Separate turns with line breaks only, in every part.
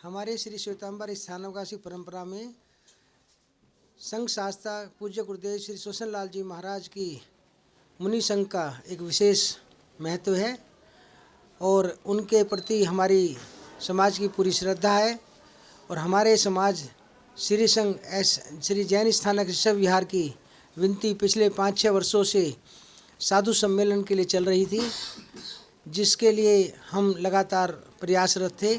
हमारे श्री श्वेतांबर स्थानवासी परंपरा में संघ शास्त्रा पूज्य गुरुदेव श्री सुदर्शन लाल जी महाराज की मुनि संघ का एक विशेष महत्व है और उनके प्रति हमारी समाज की पूरी श्रद्धा है। और हमारे समाज श्री संघ श्री जैन स्थानक ऋषभ विहार की विनती पिछले 5-6 वर्षों से साधु सम्मेलन के लिए चल रही थी, जिसके लिए हम लगातार प्रयासरत थे,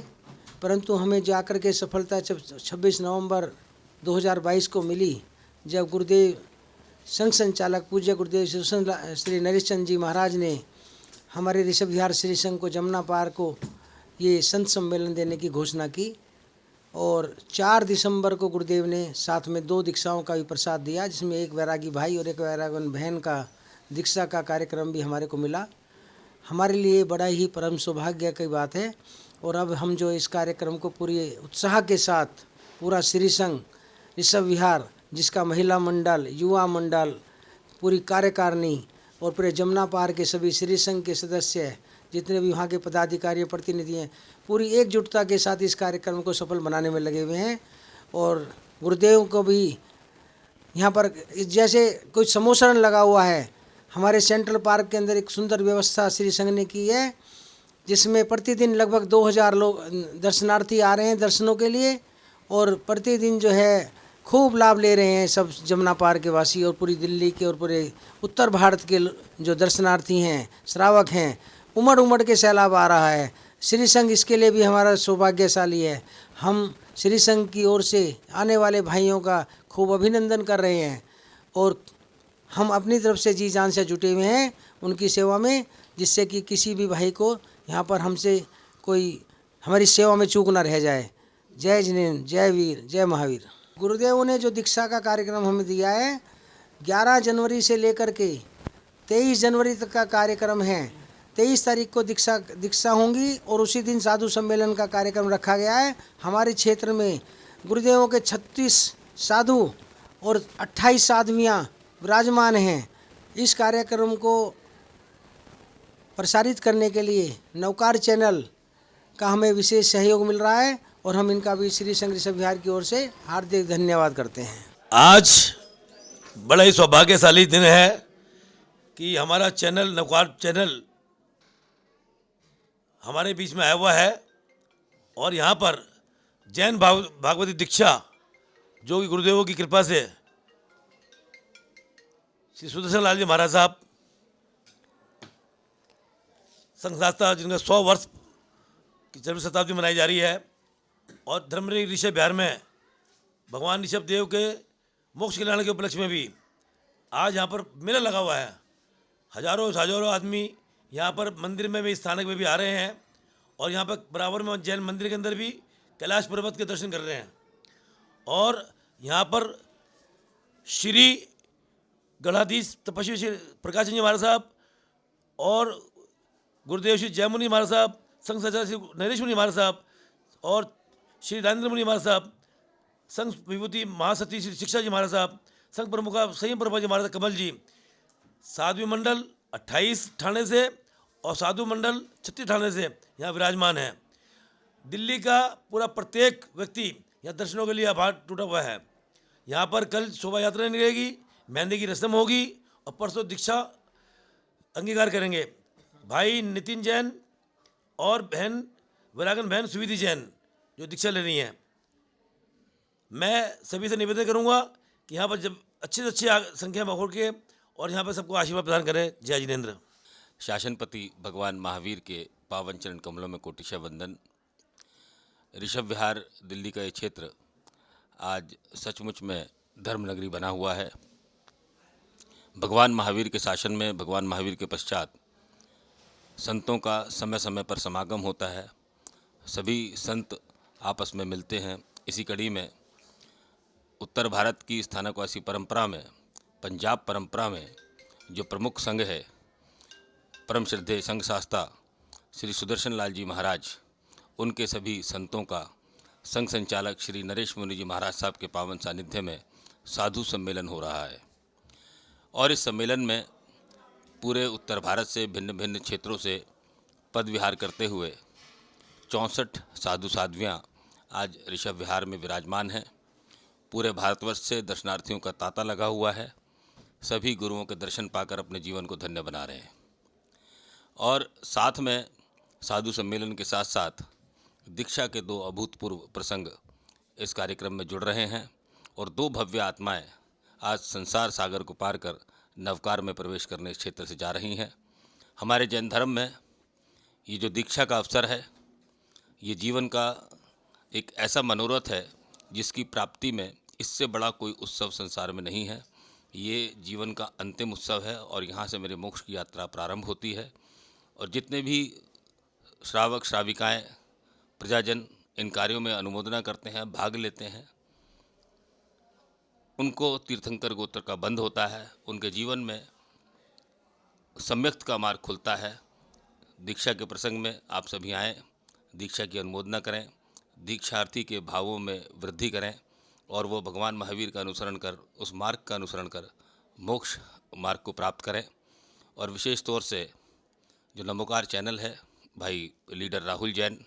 परंतु हमें जाकर के सफलता 26 नवंबर 2022 को मिली, जब गुरुदेव संघ संचालक पूज्य गुरुदेव श्री नरेश चंद जी महाराज ने हमारे ऋषभ विहार श्री संघ को जमुना पार को ये संत सम्मेलन देने की घोषणा की। और 4 दिसंबर को गुरुदेव ने साथ में 2 दीक्षाओं का भी प्रसाद दिया, जिसमें एक वैरागी भाई और एक वैरागन बहन का दीक्षा का कार्यक्रम भी हमारे को मिला। हमारे लिए बड़ा ही परम सौभाग्य की बात है। और अब हम जो इस कार्यक्रम को पूरी उत्साह के साथ पूरा श्री संघ ऋषभ विहार, जिसका महिला मंडल, युवा मंडल, पूरी कार्यकारिणी और पूरे जमुना पार के सभी श्री संघ के सदस्य, जितने भी वहाँ के पदाधिकारी प्रतिनिधि हैं, पूरी एकजुटता के साथ इस कार्यक्रम को सफल बनाने में लगे हुए हैं। और गुरुदेव को भी यहाँ पर जैसे कुछ समोसरण लगा हुआ है, हमारे सेंट्रल पार्क के अंदर एक सुंदर व्यवस्था श्री संघ ने की है, जिसमें प्रतिदिन लगभग 2000 लोग दर्शनार्थी आ रहे हैं दर्शनों के लिए। और प्रतिदिन जो है खूब लाभ ले रहे हैं सब जमुना पार के वासी और पूरी दिल्ली के और पूरे उत्तर भारत के जो दर्शनार्थी हैं, श्रावक हैं, उमड़ उमड़ के सैलाब आ रहा है। श्री संघ इसके लिए भी हमारा सौभाग्यशाली है। हम श्री संघ की ओर से आने वाले भाइयों का खूब अभिनंदन कर रहे हैं और हम अपनी तरफ से जी जान से जुटे हुए हैं उनकी सेवा में, जिससे कि किसी भी भाई को यहाँ पर हमसे कोई हमारी सेवा में चूक ना रह जाए। जय जिनेन्द्र, जय वीर, जय महावीर। गुरुदेव ने जो दीक्षा का कार्यक्रम हमें दिया है, 11 जनवरी से लेकर के 23 जनवरी तक का कार्यक्रम है। 23 तारीख को दीक्षा होंगी और उसी दिन साधु सम्मेलन का कार्यक्रम रखा गया है। हमारे क्षेत्र में गुरुदेवों के 36 साधु और 28 साध्वियाँ विराजमान हैं। इस कार्यक्रम को प्रसारित करने के लिए नवकार चैनल का हमें विशेष सहयोग मिल रहा है और हम इनका भी श्री संघ ऋषभ विहार की ओर से हार्दिक धन्यवाद करते हैं।
आज बड़ा ही सौभाग्यशाली दिन है कि हमारा चैनल नवकार चैनल हमारे बीच में आया हुआ है और यहाँ पर जैन भागवती दीक्षा, जो कि गुरुदेवों की कृपा से श्री सुदर्शन लाल जी महाराज साहब संघ शास्त्रा, जिनका 100 वर्ष की जन्म शताब्दी मनाई जा रही है। और धर्मनगरी ऋषभ विहार में भगवान ऋषभ देव के मोक्ष कल्याण के उपलक्ष्य में भी आज यहाँ पर मेला लगा हुआ है। हजारों आदमी यहाँ पर मंदिर में भी, स्थानक में भी आ रहे हैं और यहाँ पर बराबर में जैन मंदिर के अंदर भी कैलाश पर्वत के दर्शन कर रहे हैं। और यहाँ पर श्री गणाधीश तपस्वी श्री प्रकाश जी महाराज साहब और गुरुदेव श्री जयमुनि महाराज साहब, संघ सचिव श्री नरेश मुनि महाराज साहब और श्री राजेंद्र मुनि महाराज साहब, संघ विभूति महासती श्री शिक्षा जी महाराज साहब, संघ प्रमुखा संयम प्रभा जी महाराज कमल जी, साध्वी मंडल 28 ठाणे से और साधु मंडल 36 ठाणे से यहाँ विराजमान है। दिल्ली का पूरा प्रत्येक व्यक्ति यहाँ दर्शनों के लिए आभार टूटा हुआ है। यहाँ पर कल शोभा यात्रा निकलेगी, मेहंदी की रस्म होगी और परसों दीक्षा अंगीकार करेंगे भाई नितिन जैन और बहन वैरागन बहन सुविधि जैन, जो दीक्षा ले रही हैं। मैं सभी से निवेदन करूँगा कि यहाँ पर जब अच्छी से अच्छी संख्या में होकर के और यहाँ पर सबको आशीर्वाद प्रदान करें। जय जिनेन्द्र।
शासनपति भगवान महावीर के पावन चरण कमलों में कोटिशा वंदन। ऋषभ विहार दिल्ली का ये क्षेत्र आज सचमुच में धर्म नगरी बना हुआ है। भगवान महावीर के शासन में, भगवान महावीर के पश्चात संतों का समय समय पर समागम होता है। सभी संत आपस में मिलते हैं। इसी कड़ी में उत्तर भारत की स्थानकवासी परंपरा में, पंजाब परंपरा में जो प्रमुख संघ है, परम श्रद्धेय संघ शास्त्रा श्री सुदर्शन लाल जी महाराज, उनके सभी संतों का संघ संचालक श्री नरेश मुनि जी महाराज साहब के पावन सानिध्य में साधु सम्मेलन हो रहा है। और इस सम्मेलन में पूरे उत्तर भारत से भिन्न भिन्न क्षेत्रों से पद विहार करते हुए 64 साधु साध्वियाँ आज ऋषभ विहार में विराजमान हैं। पूरे भारतवर्ष से दर्शनार्थियों का तांता लगा हुआ है। सभी गुरुओं के दर्शन पाकर अपने जीवन को धन्य बना रहे हैं और साथ में साधु सम्मेलन के साथ साथ दीक्षा के 2 अभूतपूर्व प्रसंग इस कार्यक्रम में जुड़ रहे हैं और 2 भव्य आत्माएं आज संसार सागर को पार कर नवकार में प्रवेश करने इस क्षेत्र से जा रही हैं। हमारे जैन धर्म में ये जो दीक्षा का अवसर है, ये जीवन का एक ऐसा मनोरथ है जिसकी प्राप्ति में इससे बड़ा कोई उत्सव संसार में नहीं है। ये जीवन का अंतिम उत्सव है और यहाँ से मेरे मोक्ष की यात्रा प्रारंभ होती है और जितने भी श्रावक श्राविकाएँ प्रजाजन इन कार्यों में अनुमोदना करते हैं, भाग लेते हैं, उनको तीर्थंकर गोत्र का बंध होता है। उनके जीवन में सम्यक्त का मार्ग खुलता है। दीक्षा के प्रसंग में आप सभी आएँ, दीक्षा की अनुमोदना करें, दीक्षार्थी के भावों में वृद्धि करें और वो भगवान महावीर का अनुसरण कर, उस मार्ग का अनुसरण कर मोक्ष मार्ग को प्राप्त करें। और विशेष तौर से जो नमोकार चैनल है, भाई लीडर राहुल जैन,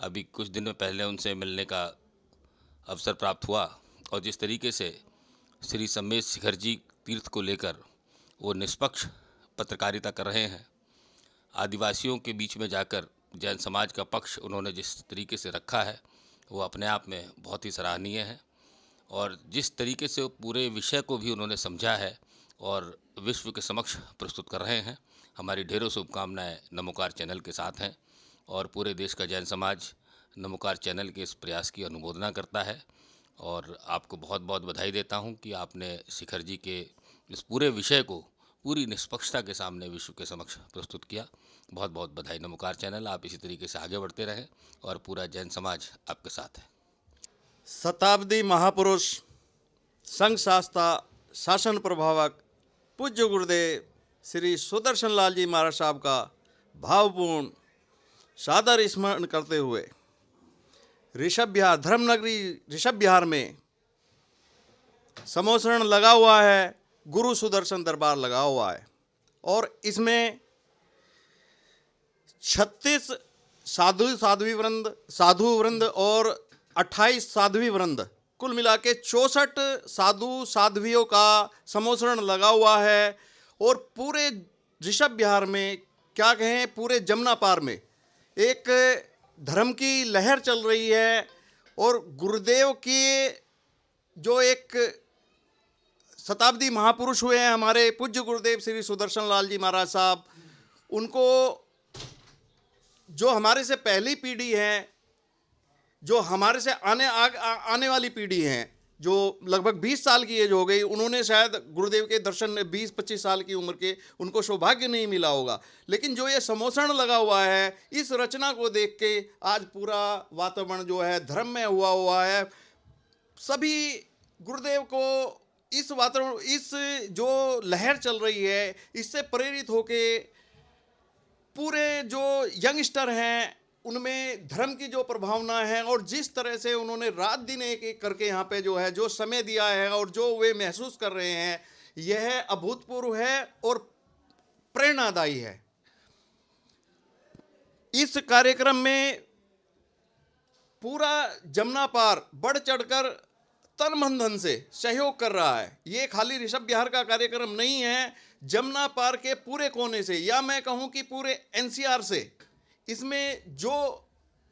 अभी कुछ दिन पहले उनसे मिलने का अवसर प्राप्त हुआ और जिस तरीके से श्री सम्मेद शिखर जी तीर्थ को लेकर वो निष्पक्ष पत्रकारिता कर रहे हैं, आदिवासियों के बीच में जाकर जैन समाज का पक्ष उन्होंने जिस तरीके से रखा है वो अपने आप में बहुत ही सराहनीय है और जिस तरीके से पूरे विषय को भी उन्होंने समझा है और विश्व के समक्ष प्रस्तुत कर रहे हैं। हमारी ढेरों शुभकामनाएं नमोकार चैनल के साथ हैं और पूरे देश का जैन समाज नमोकार चैनल के इस प्रयास की अनुमोदना करता है और आपको बहुत बहुत बधाई देता हूं कि आपने शिखर जी के इस पूरे विषय को पूरी निष्पक्षता के सामने विश्व के समक्ष प्रस्तुत किया। बहुत बहुत बधाई नमोकार चैनल, आप इसी तरीके से आगे बढ़ते रहें और पूरा जैन समाज आपके साथ है।
शताब्दी महापुरुष संघ शास्त्रा शासन प्रभावक पूज्य गुरुदेव श्री सुदर्शन लाल जी महाराज साहब का भावपूर्ण सादर स्मरण करते हुए ऋषभ विहार धर्मनगरी ऋषभ विहार में समोसरण लगा हुआ है, गुरु सुदर्शन दरबार लगा हुआ है और इसमें 36 साधु वृंद और 28 साध्वी वृंद, कुल मिला के 64 साधु साध्वियों का समोसरण लगा हुआ है। और पूरे ऋषभ विहार में क्या कहें, पूरे जमुना पार में एक धर्म की लहर चल रही है और गुरुदेव की जो एक शताब्दी महापुरुष हुए हैं हमारे पूज्य गुरुदेव श्री सुदर्शन लाल जी महाराज साहब, उनको जो हमारे से पहली पीढ़ी है, जो हमारे से आने वाली पीढ़ी है, जो लगभग 20 साल की एज हो गई, उन्होंने शायद गुरुदेव के दर्शन 20-25 साल की उम्र के उनको सौभाग्य नहीं मिला होगा। लेकिन जो ये समोसरण लगा हुआ है, इस रचना को देख के आज पूरा वातावरण जो है धर्म में हुआ है। सभी गुरुदेव को इस वातावरण, इस जो लहर चल रही है, इससे प्रेरित होके पूरे जो यंगस्टर हैं उनमें धर्म की जो प्रभावना है और जिस तरह से उन्होंने रात दिन एक एक करके यहाँ पे जो है जो समय दिया है और जो वे महसूस कर रहे हैं, यह अभूतपूर्व है और प्रेरणादायी है। इस कार्यक्रम में पूरा जमुना पार बढ़ चढ़कर तन मन धन से सहयोग कर रहा है। ये खाली ऋषभ विहार का कार्यक्रम नहीं है, जमुना पार के पूरे कोने से, या मैं कहूँ कि पूरे एनसीआर से इसमें जो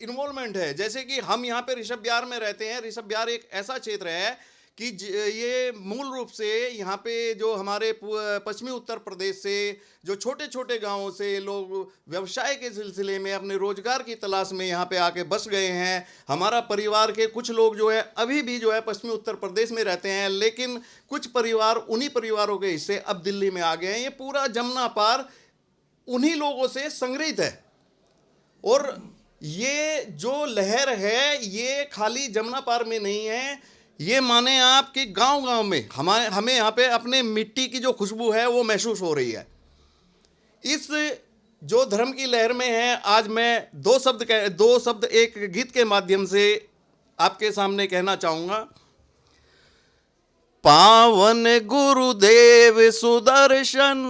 इन्वॉल्वमेंट है। जैसे कि हम यहाँ पे ऋषभ विहार में रहते हैं। ऋषभ विहार एक ऐसा क्षेत्र है कि ये मूल रूप से यहाँ पे जो हमारे पश्चिमी उत्तर प्रदेश से जो छोटे छोटे गांवों से लोग व्यवसाय के सिलसिले में अपने रोजगार की तलाश में यहाँ पे आके बस गए हैं। हमारा परिवार के कुछ लोग जो है अभी भी जो है पश्चिमी उत्तर प्रदेश में रहते हैं, लेकिन कुछ परिवार उन्हीं परिवारों के हिस्से अब दिल्ली में आ गए हैं। ये पूरा जमुना पार उन्हीं लोगों से संग्रहित है और ये जो लहर है ये खाली जमुना पार में नहीं है, ये माने आप कि गांव-गांव में हमें यहाँ पे अपने मिट्टी की जो खुशबू है वो महसूस हो रही है। इस जो धर्म की लहर में है, आज मैं दो शब्द एक गीत के माध्यम से आपके सामने कहना चाहूँगा। पावन गुरुदेव सुदर्शन,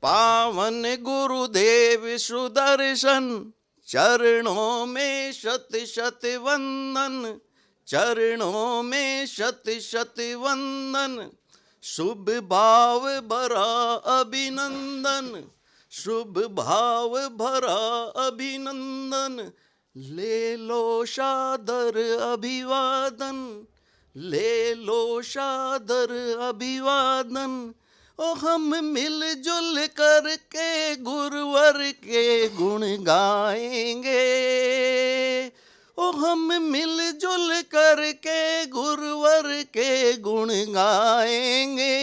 पावन गुरुदेव सुदर्शन, चरणों में शत शत वंदन, चरणों में शत शत वंदन, शुभ भाव भरा अभिनंदन, शुभ भाव भरा अभिनंदन, ले लो सादर अभिवादन, ले लो सादर अभिवादन। ओ हम मिलजुल करके गुरुवर के गुण गाएंगे, ओ हम मिलजुल करके गुरुवर के गुण गाएंगे।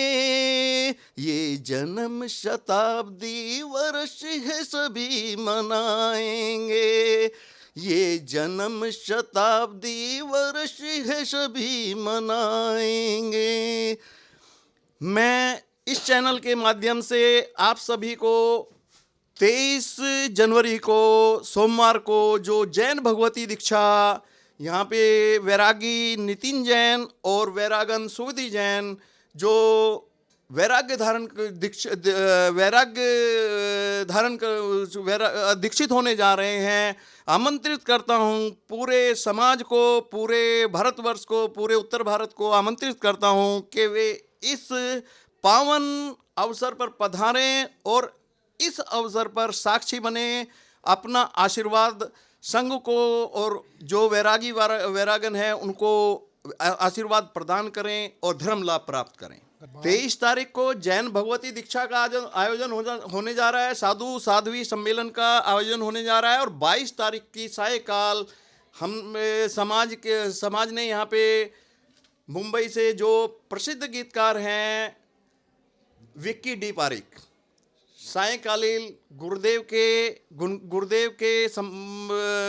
ये जन्म शताब्दी वर्ष है सभी मनाएंगे, ये जन्म शताब्दी वर्ष है सभी मनाएंगे। मैं इस चैनल के माध्यम से आप सभी को 23 जनवरी को सोमवार को जो जैन भगवती दीक्षा यहाँ पे वैरागी नितिन जैन और वैरागन सुविधि जैन जो वैराग्य दीक्षित होने जा रहे हैं, आमंत्रित करता हूँ पूरे समाज को, पूरे भारतवर्ष को, पूरे उत्तर भारत को आमंत्रित करता हूँ कि वे इस पावन अवसर पर पधारें और इस अवसर पर साक्षी बने, अपना आशीर्वाद संघ को और जो वैरागन है उनको आशीर्वाद प्रदान करें और धर्म लाभ प्राप्त करें। 23 तारीख को जैन भगवती दीक्षा का आयोजन होने जा रहा है, साधु साध्वी सम्मेलन का आयोजन होने जा रहा है और 22 तारीख की सायकाल हम समाज ने यहाँ पे मुंबई से जो प्रसिद्ध गीतकार हैं विक्की डी पारिक, सायकालीन गुरुदेव के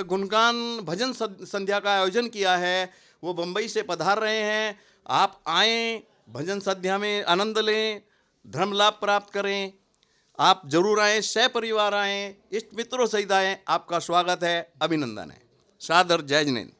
गुणगान भजन संध्या का आयोजन किया है, वो मुंबई से पधार रहे हैं। आप आएँ, भजन संध्या में आनंद लें, धर्म लाभ प्राप्त करें। आप जरूर आएँ, सहपरिवार आएँ, इष्ट मित्रों सहित आएँ। आपका स्वागत है, अभिनंदन है। सादर जय जिनेन्द्र।